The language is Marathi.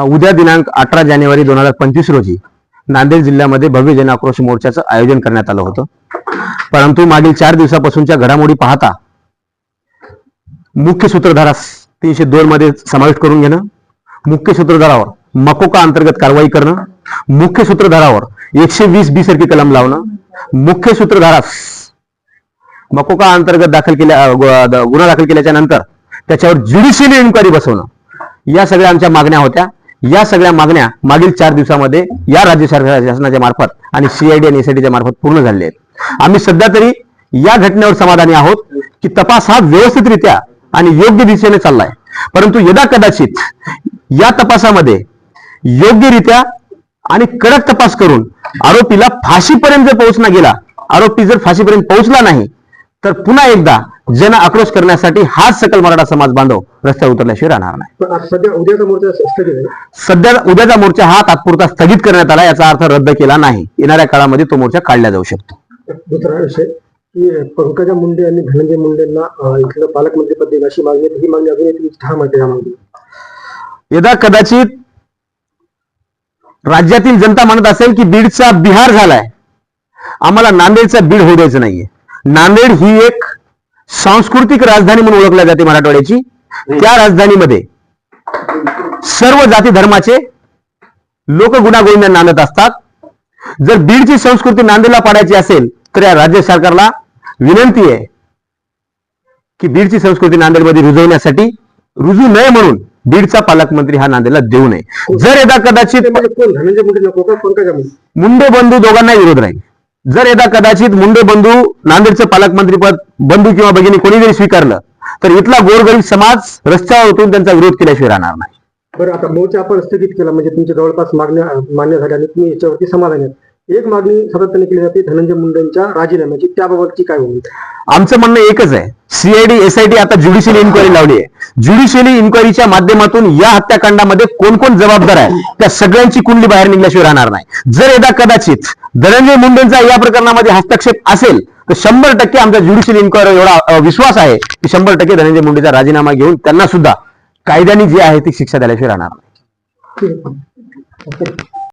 उद्या दिनांक 18 जानेवारी 2025 रोजी नांदेड जिल्ह्यामध्ये भव्य जन आक्रोश मोर्चाचं आयोजन करण्यात आलं होतं. परंतु मागील 4 दिवसापासूनच्या घडामोडी पाहता मुख्य सूत्रधारास 302 मध्ये समाविष्ट करून घेणं, मुख्य सूत्रधारावर मकोका अंतर्गत कारवाई करणं, मुख्य सूत्रधारावर 120B सारखी कलम लावणं, मुख्य सूत्रधारास मकोका अंतर्गत गुन्हा दाखल केल्याच्या नंतर त्याच्यावर ज्युडिशियल इन्क्वायरी बसवणं, या सगळ्या आमच्या मागण्या होत्या. या सगळ्या मागण्या मागील 4 दिवसामध्ये या राज्य शासनाच्या मार्फत आणि CID आणि SITच्या मार्फत पूर्ण झालेल्या आहेत. आम्ही सध्या तरी या घटनेवर समाधानी आहोत की तपास हा व्यवस्थितरित्या आणि योग्य दिशेने चाललाय. परंतु यदा कदाचित या तपासामध्ये योग्यरित्या आणि कडक तपास करून आरोपीला फाशीपर्यंत जर पोहोचला गेला, आरोपी जर फाशीपर्यंत पोहोचला नाही, तर पुन्हा एकदा जन आक्रोश करण्यासाठी हाच सकल मराठा समाज बांधव रस्त्यावर उतरल्याशिवाय राहणार नाही. सध्या उद्याचा मोर्चा हा तात्पुरता स्थगित करण्यात आला, याचा अर्थ रद्द केला नाही. येणाऱ्या काळामध्ये तो मोर्चा काढला जाऊ शकतो. दुसरा विषय की पंकजा मुंडे आणि धनंजय मुंडेंना इथलं पालकमंत्रीपद देण्याची अशी मागणी, ही मागणी अजून ठाम आहे. यदा कदाचित राज्यातील जनता म्हणत असेल की बीडचा बिहार झालाय, आम्हाला नांदेडचा बीड होऊ द्यायचं नाहीये. नांदेड ही एक सांस्कृतिक राजधानी म्हणून ओळखल्या जाते मराठवाड्याची. त्या राजधानीमध्ये सर्व जाती धर्माचे लोक गुण्यागोविंदा नांदत असतात. जर बीडची संस्कृती नांदेडला पाडायची असेल तर या राज्य सरकारला विनंती आहे की बीडची संस्कृती नांदेडमध्ये रुजवण्यासाठी रुजू नये म्हणून बीडचा पालकमंत्री हा नांदेडला देऊ नये. जर यदा कदाचित मुंडे बंधू दोघांना विरोध राहील. जर यदा कदाचित मुंडे बंधू नांदेडचं पालकमंत्रीपद बंधू किंवा भगिनी कोणी जरी स्वीकारलं तर इथला गोरगरीब समाज रस्त्यावर उतरून त्यांचा विरोध केल्याशिवाय राहणार नाही. बरं, आता मोर्चा आपण स्थगित केला म्हणजे तुमच्या जवळपास मागण्या मान्य झाल्या आणि तुम्ही याच्यावरती समाधानी आहेत. एक मागणी सातत्याने केली जाते धनंजय मुंडेंच्या राजीनाम्याची, त्याबाबतची काय होईल? आमचं म्हणणं एकच आहे, CID SIT आता ज्युडिशियल इन्क्वायरी लावली आहे. ज्युडिशियल इन्क्वायरीच्या माध्यमातून या हत्याकांडामध्ये कोण कोण जबाबदार आहे त्या सगळ्यांची कुंडली बाहेर निघल्याशिवाय राहणार नाही. जर यदा कदाचित धनंजय मुंडेंचा या प्रकरणामध्ये हस्तक्षेप असेल तर 100% आमचा ज्युडिशियल इन्क्वायरी एवढा विश्वास आहे की 100% धनंजय मुंडेचा राजीनामा घेऊन त्यांना सुद्धा कायद्याने जी आहे ती शिक्षा द्यायशिवाय राहणार नाही.